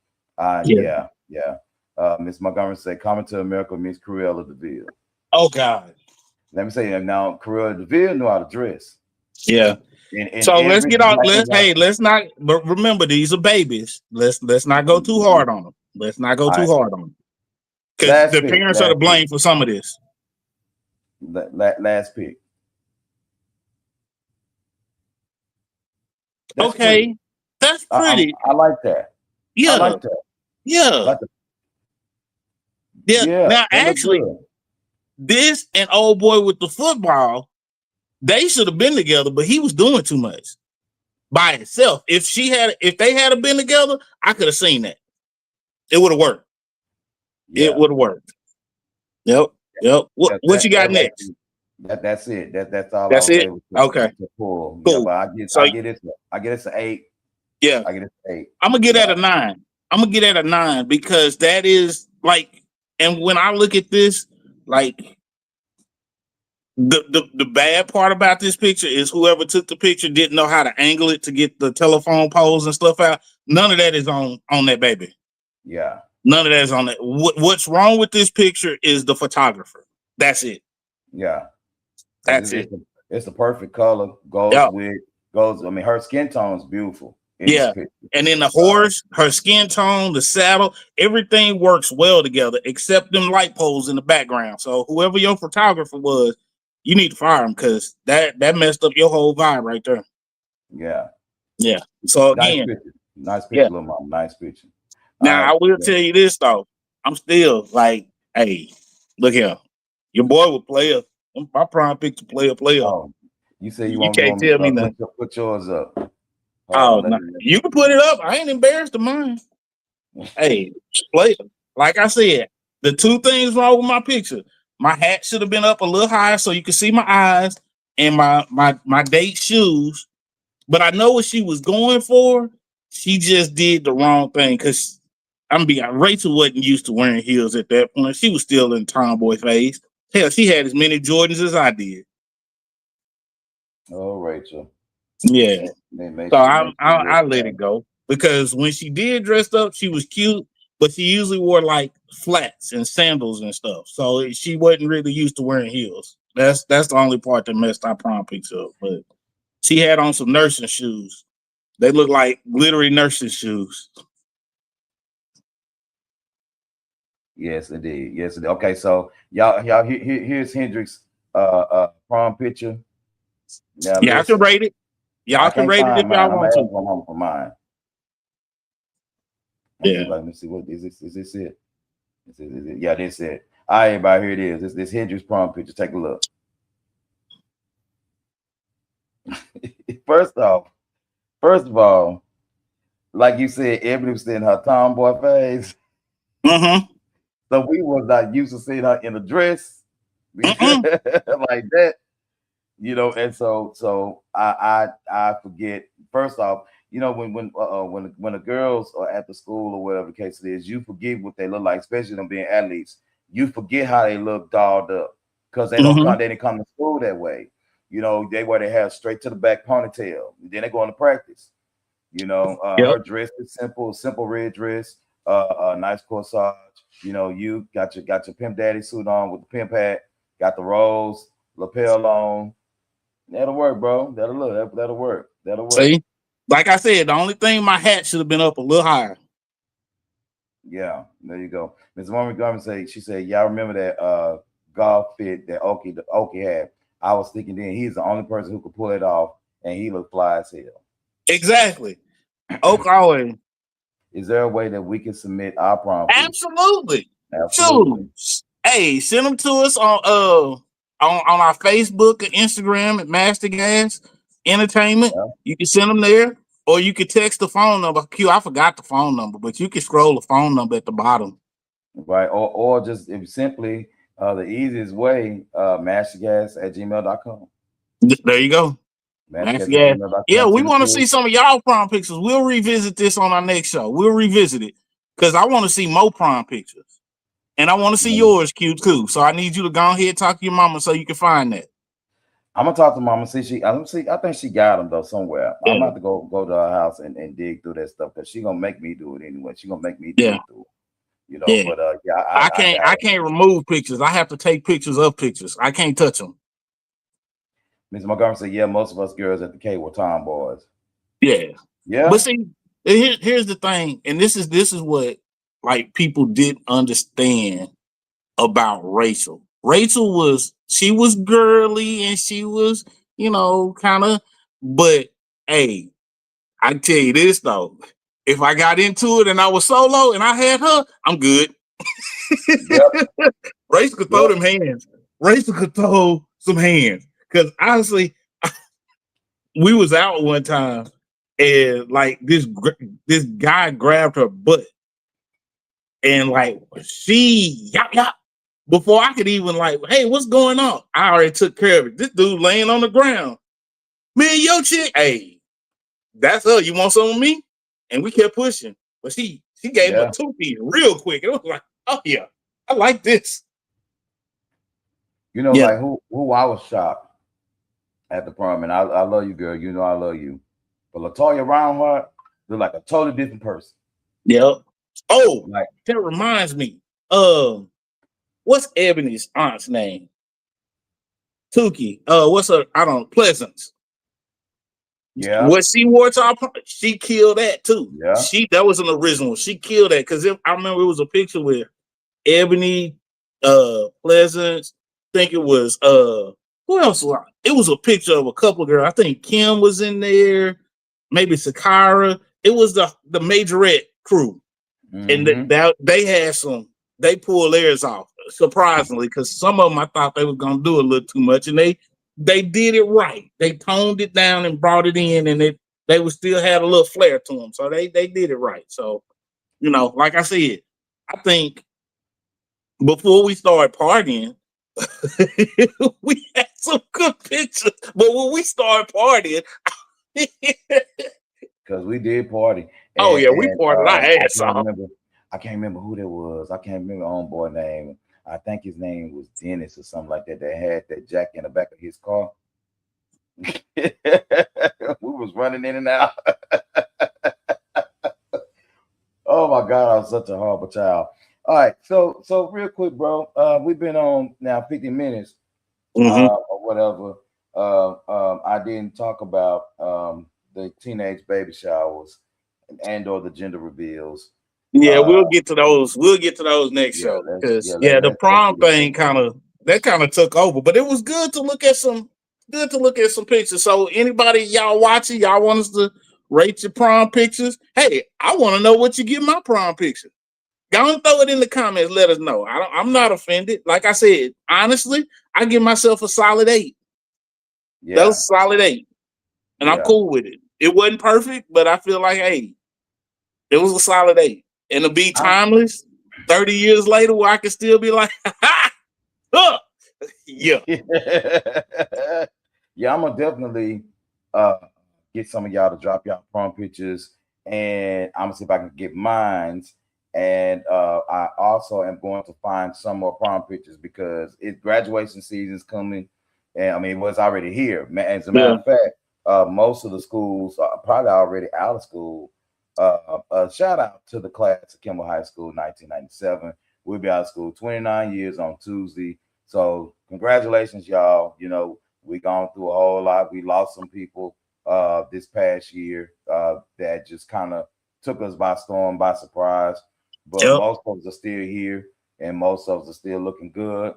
Miss Montgomery said, "Coming to America, Miss Cruella de Vil." Oh God. Let me say now, Cruella de Vil knew how to dress. Yeah. So let's get on. Let's not. But remember, these are babies. Let's not go too hard on them. Let's not go too hard on them, because the parents are to blame for some of this. Last pick. That's pretty. I like that. Yeah. I like that. Yeah. Yeah. Now, actually, this and old boy with the football, they should have been together, but he was doing too much by himself. If they had been together, I could have seen that. It would have worked. Yeah. It would have worked. Yep. What you got next? That's it. That's all. That's it. Okay. Cool. Yeah, but I get it an 8. Yeah. I get it an 8. I'm gonna get at a 9. I'm gonna get at a 9 because that is like, and when I look at this, like the bad part about this picture is whoever took the picture didn't know how to angle it to get the telephone poles and stuff out. None of that is on that baby. Yeah. None of that is on that. What's wrong with this picture is the photographer. That's it. Yeah. That's it. It's the perfect color. Goes. I mean, her skin tone is beautiful. Yeah. And then the horse, her skin tone, the saddle, everything works well together except them light poles in the background. So whoever your photographer was, you need to fire him, because that messed up your whole vibe right there. Yeah. Yeah. So again, nice picture, little mom. Nice picture. Now I will tell you this though. I'm still like, hey, look here. Your boy will play a my prime picture player. Oh, you say you can't tell me nothing. Put yours up. Oh, no. You can put it up. I ain't embarrassed of mine. Hey, play it. Like I said, the 2 things wrong with my picture. My hat should have been up a little higher so you could see my eyes, and my date shoes. But I know what she was going for. She just did the wrong thing, because Rachel wasn't used to wearing heels at that point. She was still in tomboy phase. Hell, she had as many Jordans as I did. Oh, Rachel. Yeah. So I let it go, because when she did dress up, she was cute, but she usually wore like flats and sandals and stuff. So she wasn't really used to wearing heels. That's the only part that messed our prom pics up. But she had on some nursing shoes. They look like glittery nursing shoes. Yes, indeed. Yes, indeed. Okay, so y'all here's Hendrix prom picture. Now, I can rate it. Y'all can rate it if y'all want to. I'm home for mine. Yeah. Let me see. What is this? Is this it? Is it? Yeah, this is it. All right, everybody, here it is. This Hendrix prom picture. Take a look. First of all, like you said, Ebony was in her tomboy phase. Mm-hmm. So we was not used to seeing her in a dress like that. And so I forget. First off, when the girls are at the school or whatever the case it is, you forget what they look like, especially them being athletes. You forget how they look dolled up because Mm-hmm. they didn't come to school that way. They wear their hair straight to the back ponytail. Then they go into practice. Yep. Her dress is simple red dress, nice corsage. You got your pimp daddy suit on with the pimp hat, got the rose lapel on. That'll work, bro. That'll work. That'll work. See, like I said, the only thing my hat should have been up a little higher. Yeah, there you go. Ms. Montgomery she said, y'all remember that golf fit that Okie had. I was thinking then he's the only person who could pull it off, and he looked fly as hell. Exactly. Oak always. Is there a way that we can submit our prom? Absolutely. Absolutely. Hey, send them to us on our Facebook and Instagram at Master Gas Entertainment. Yeah. You can send them there, or you can text the phone number. I forgot the phone number, but you can scroll the phone number at the bottom. Right. Or just simply the easiest way, mastergas@gmail.com. There you go. Mastergas@gmail.com. Yeah, we want to see some of y'all prom pictures. We'll revisit this on our next show. We'll revisit it because I want to see more prom pictures. And I want to see yours, Q, too. So I need you to go ahead and talk to your mama so you can find that. I'm gonna talk to mama. I think she got them though somewhere. Yeah. I'm about to go to her house and dig through that stuff because she's gonna make me do it anyway. She's gonna make me dig through it. But I can't remove pictures. I have to take pictures of pictures. I can't touch them. Ms. Montgomery said, yeah, most of us girls at the K were tomboys. Yeah. Yeah. But see, here's the thing, and this is what like people didn't understand about Rachel. Rachel was girly and she was, kind of, but hey, I tell you this though, if I got into it and I was solo and I had her, I'm good. Yep. Rachel could throw them hands. Rachel could throw some hands. Because honestly, we was out one time and like this guy grabbed her butt and like she yap. Before I could even like, hey, what's going on? I already took care of it. This dude laying on the ground. Me and your chick, hey, that's her. You want some of me? And we kept pushing. But she gave a 2 feet real quick. It was like, oh yeah, I like this. Like who I was shocked at the prom, and I love you, girl. I love you. But Latoya Roundheart looked like a totally different person. Yep. Oh, that reminds me. What's Ebony's aunt's name? Tuki. What's her? I don't know. Pleasance. Yeah. What she wore to our prom, she killed that too. Yeah. That was an original. She killed that because I remember it was a picture with Ebony, Pleasance. I think it was who else was on? It was a picture of a couple of girls. I think Kim was in there, maybe Sakara. It was the Majorette crew. Mm-hmm. And they had they pulled theirs off, surprisingly, because some of them I thought they were gonna do a little too much, and they did it right. They toned it down and brought it in, and they would still had a little flair to them. So they did it right. So, like I said, I think before we started partying, we had some good pictures. But when we started partying, because we did party. We partied our ass off. I can't remember who that was. I can't remember homeboy name. I think his name was Dennis or something like that. That had that jack in the back of his car. We was running in and out. Oh my God, I was such a horrible child. All right, so real quick, bro. We've been on now 50 minutes or whatever. I didn't talk about the teenage baby showers and or the gender reveals. Yeah, we'll get to those. We'll get to those next show because the prom thing kind of took over. But it was good to look at some pictures. So anybody y'all watching, y'all want us to rate your prom pictures? Hey, I want to know what you give my prom picture. Go and throw it in the comments. Let us know. I'm not offended. Like I said, honestly, I give myself a solid 8. Yeah. That was a solid 8, and I'm cool with it. It wasn't perfect, but I feel like, hey, it was a solid 8. And to be timeless 30 years later where I can still be like, yeah. Yeah, I'm gonna definitely get some of y'all to drop y'all prom pictures, and I'm gonna see if I can get mines. And I also am going to find some more prom pictures because it graduation season's coming, and I mean, well, it's already here. As a matter Yeah. of fact, most of the schools are probably already out of school. Shout out to the class of Kimball High School, 1997. We'll be out of school 29 years on Tuesday. So congratulations, y'all. You know, we gone through a whole lot. We lost some people this past year that just kind of took us by storm, by surprise. But Yep. most of us are still here, and most of us are still looking good.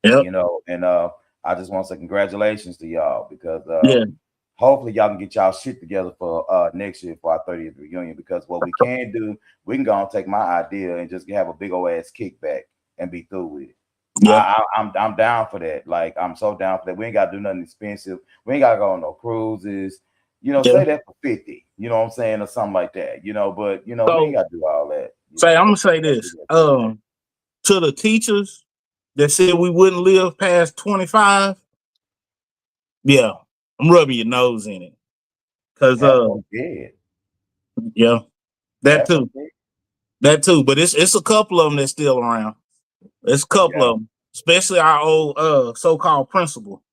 Yep. You know, and I just want to say congratulations to y'all because Yeah. hopefully y'all can get y'all shit together for next year for our 30th reunion. Because what we can do, we can go and take my idea and just have a big old ass kickback and be through with it. Yeah. I'm down for that. Like I'm so down for that. We ain't gotta do nothing expensive. We ain't gotta go on no cruises. You know, Yeah. say that for 50. You know what I'm saying, or something like that. You know, but you know, we ain't So gotta do all that. You say know, I'm but gonna say this. To the teachers that said we wouldn't live past 25, yeah, I'm rubbing your nose in it. Cause half of them dead. yeah, that Half of too. them dead. That too. But it's a couple of them that's still around. It's a couple Yeah. of them. Especially our old so-called principal.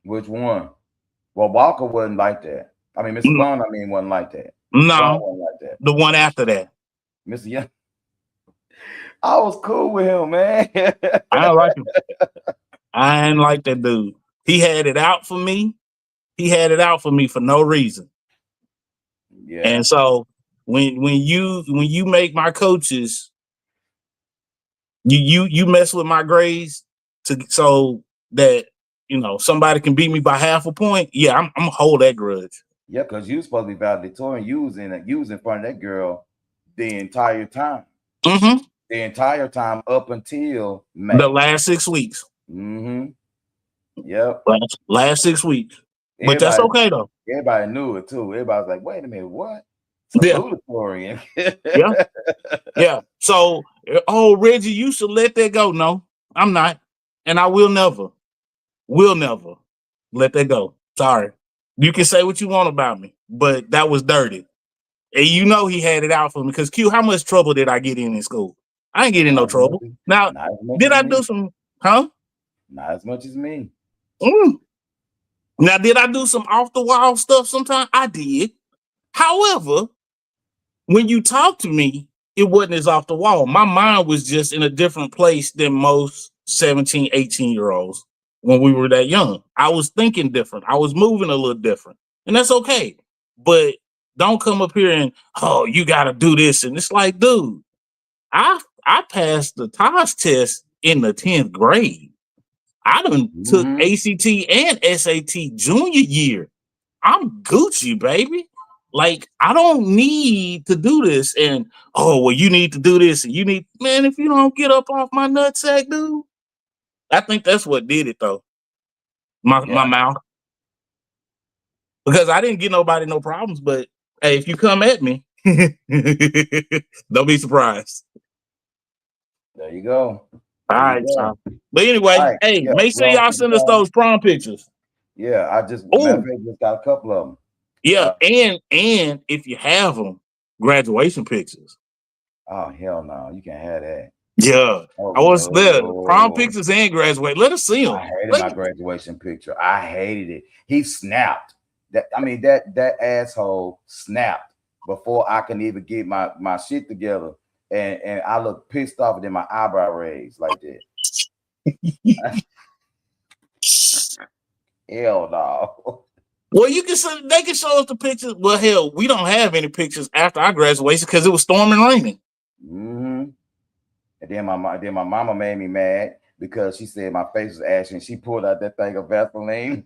Which one? Well, Walker wasn't like that. I mean, Mr. No, Vaughn, wasn't like that. Mr. Vaughn no, wasn't like that. the one after that. Mr. Young, I was cool with him, man. I don't like him. I ain't like that dude. He had it out for me. He had it out for me for no reason. Yeah. And so when you make my coaches, you mess with my grades to so that somebody can beat me by half a point. Yeah, I'm gonna hold that grudge. Yeah, because you supposed to be valedictorian. You was in front of that girl the entire time. Mm-hmm. The entire time up until The May. last 6 weeks. Mm-hmm. Yep. Last 6 weeks. But that's Everybody okay though. everybody knew it too. Everybody was like, wait a minute, what? Yeah, Salutatorian. yeah, yeah. So, oh, Reggie, you should let that go. No, I'm not, and I will never let that go. Sorry. You can say what you want about me, but that was dirty. And he had it out for me. Because Q, how much trouble did I get in school? I ain't getting no Not as much trouble. as Now, not as much did as I me. do some, huh? Not as much as me. Mm. Now, did I do some off the wall stuff sometimes? I did. However, when you talk to me, it wasn't as off the wall. My mind was just in a different place than most 17, 18-year-olds when we were that young. I was thinking different. I was moving a little different. And that's okay. But don't come up here and, oh, you got to do this. And it's like, dude, I passed the TOS test in the 10th grade. I done took Mm-hmm. ACT and SAT junior year. I'm Gucci, baby. Like, I don't need to do this. And, oh, well, you need to do this. And man, if you don't get up off my nutsack, dude, I think that's what did it, though. My Yeah. mouth. Because I didn't get nobody no problems. But, hey, if you come at me, don't be surprised. There you go. All There you right, go. y'all. But All anyway, right. hey, Yeah, make we're sure on y'all to the send us phone. those prom pictures. Yeah, matter of Oh, fact, just got a couple of them. yeah. And if you have them, graduation pictures. Oh hell no, you can't have that. Yeah. Oh I was there. Prom no. pictures and graduate. Let us see them. I hated my graduation picture. I hated it. He snapped. That asshole snapped before I can even get my shit together. And I look pissed off and then my eyebrow raised like that. Hell no. Well, they can show us the pictures. Well, hell, we don't have any pictures after our graduation because it was storming and raining. Mm-hmm. And then my mama made me mad because she said my face was ashy and she pulled out that thing of Vaseline,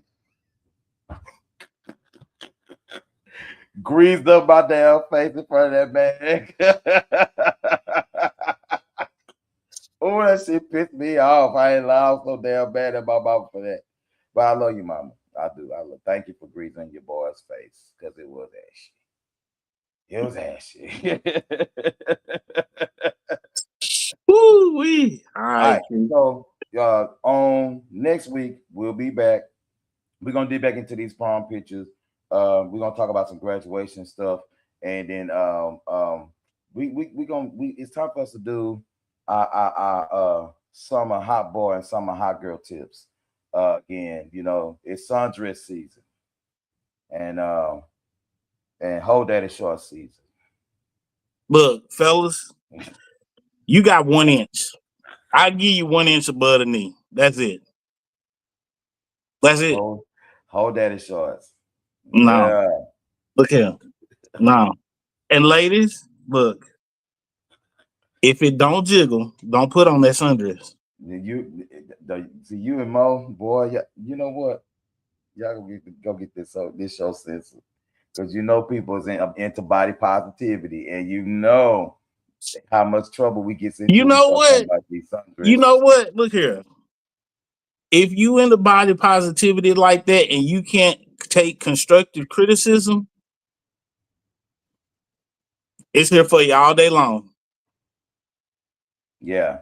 greased up my damn face in front of that man. Oh, that shit pissed me off. I ain't loud so damn bad at my mama for that. But I love you, mama. I do. Thank you for greasing your boy's face because it was ashy. It was ashy. Woo-wee. All All right, right. Q. So on next week, we'll be back we're gonna dig back into these prom pictures. We're gonna talk about some graduation stuff, and then it's time for us to do our summer hot boy and summer hot girl tips. Again, it's sundress season, and hold that is short season. Look, fellas, you got 1 inch. I give you 1 inch above the knee. That's it. That's it. Hold that in shorts. No. Yeah. Look here. No. And ladies, look. If it don't jiggle, don't put on that sundress. You and Mo, boy, you know what? Y'all go get this show censored. Because people is into body positivity, and how much trouble we get into. You know what? You know what? Look here. If you into body positivity like that and you can't take constructive criticism, it's here for you all day long. Yeah.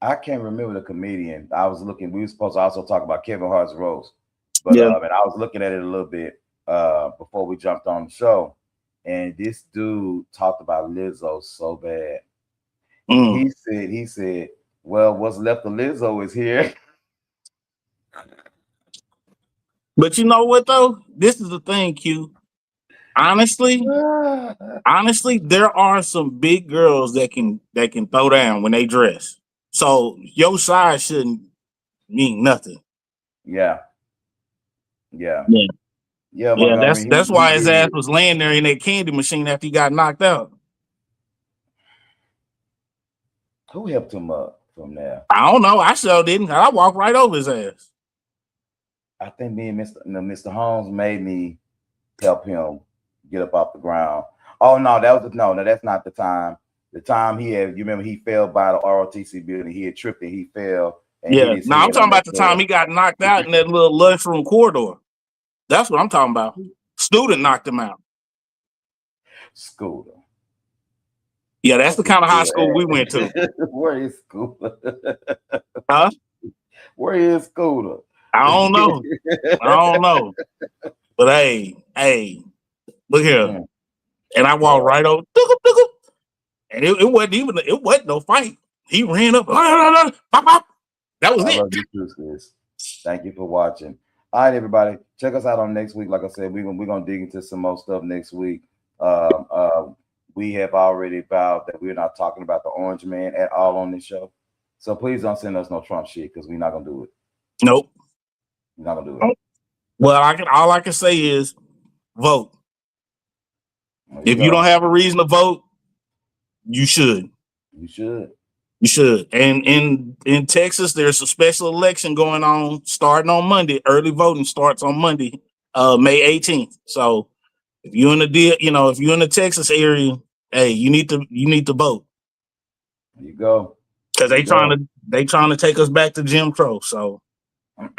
I can't remember the comedian. I was looking. We were supposed to also talk about Kevin Hart's roast, but and I was looking at it a little bit before we jumped on the show, and this dude talked about Lizzo so bad. He said, "Well, what's left of Lizzo is here." But you know what though? This is the thing, Q. Honestly, there are some big girls that can throw down when they dress. So your size shouldn't mean nothing. Yeah. That's why his ass was laying there in that candy machine after he got knocked out. Who helped him up from there? I don't know. I sure didn't. I walked right over his ass. I think me and Mr. Holmes made me help him get up off the ground. Oh no, that's not the time. The time you remember he fell by the ROTC building. He had tripped and he fell. And I'm talking about the time he got knocked out in that little lunchroom corridor. That's what I'm talking about. Student knocked him out. Scooter. Yeah, that's the kind of high school we went to. Where is Scooter? Huh? Where is Scooter? I don't know. But hey, look here. And I walked right over. And it wasn't no fight. He ran up. That was it. Love you too, sis. Thank you for watching. All right, everybody. Check us out on next week. Like I said, we're gonna dig into some more stuff next week. We have already vowed that we're not talking about the Orange Man at all on this show. So please don't send us no Trump shit because we're not gonna do it. Nope. We're not gonna do it. Well, all I can say is vote. If you don't have a reason to vote, you should. You should. And in Texas, there's a special election going on starting on Monday. Early voting starts on Monday, May 18th. So if you're in if you're in the Texas area, hey, you need to vote. There you go. Because they trying to take us back to Jim Crow. So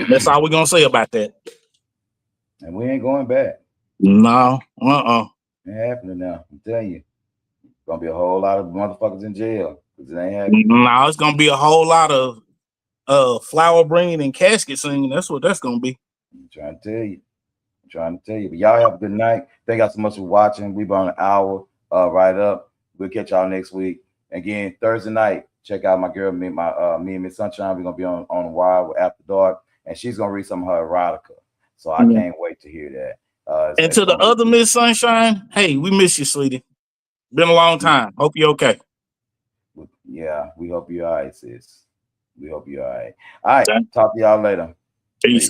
that's all we're gonna say about that. And we ain't going back. No. It ain't happening now. I'm telling you. Gonna be a whole lot of motherfuckers in jail because it ain't happening. No, it's gonna be a whole lot of flower bringing and casket singing. That's what that's gonna be. I'm trying to tell you. But y'all have a good night. Thank y'all so much for watching. We've been on an hour right up. We'll catch y'all next week. Again, Thursday night. Check out my girl, me and Miss Sunshine. We're gonna be on the wire with After Dark, and she's gonna read some of her erotica. So I can't wait to hear that. And to the other Miss Sunshine, hey, we miss you, sweetie. Been a long time. Hope you're okay. Yeah, we hope you're all right, sis. We hope you're all right. All right, talk to y'all later. Peace.